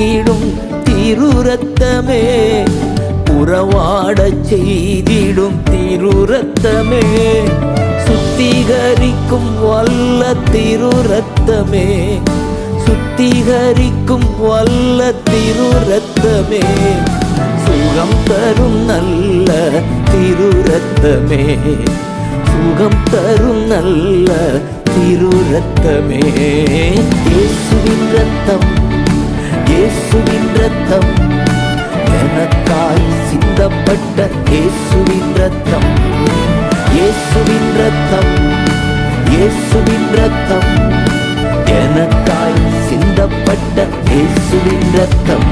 மீட்கிடும் திரு ரத்தமே, உறவாடச் செய்திடும் திரு ரத்தமே, சுத்திகரிக்கும் வல்ல திரு ரத்தமே, சுத்திகரிக்கும் வல்ல திரு ரத்தமே, சுகம் தரும் நல்ல திரு ரத்தமே, சுகம் தரும் நல்ல திரு ரத்தமே. இயேசுவின் ரத்தம், இயேசுவின் ரத்தம், எனக்காய் சிந்தப்பட்ட இயேசுவின் ரத்தம், இயேசுவின் ரத்தம், இயேசுவின் ரத்தம், எனக்காய் சிந்தப்பட்ட இயேசுவின் ரத்தம்.